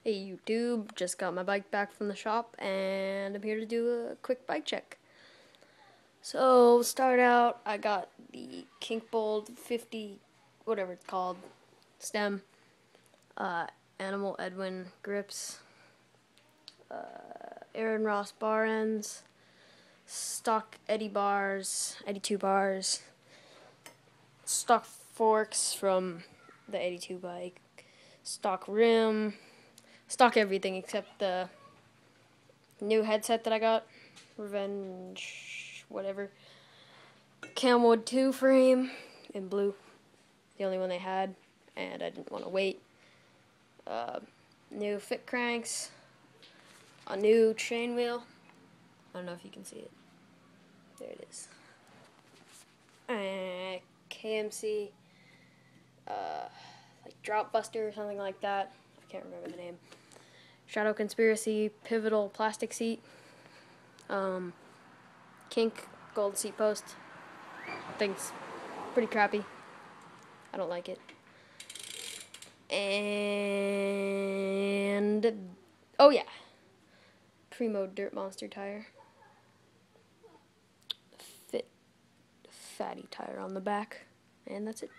Hey YouTube, just got my bike back from the shop and I'm here to do a quick bike check. So, start out, I got the Kinkbold 50, whatever it's called, stem, Animal Edwin grips, Aaron Ross bar ends, stock Eddie bars, 82 bars, stock forks from the 82 bike, stock rim, stock everything except the new headset that I got, Revenge, whatever, Camwood 2 frame in blue, the only one they had, and I didn't want to wait. New fit cranks, a new chain wheel, I don't know if you can see it, there it is, KMC, like Drop Buster or something like that, I can't remember the name. Shadow Conspiracy pivotal plastic seat, Kink gold seat post. Thing's pretty crappy. I don't like it. And oh yeah, Primo Dirt Monster tire. Fit fatty tire on the back, and that's it.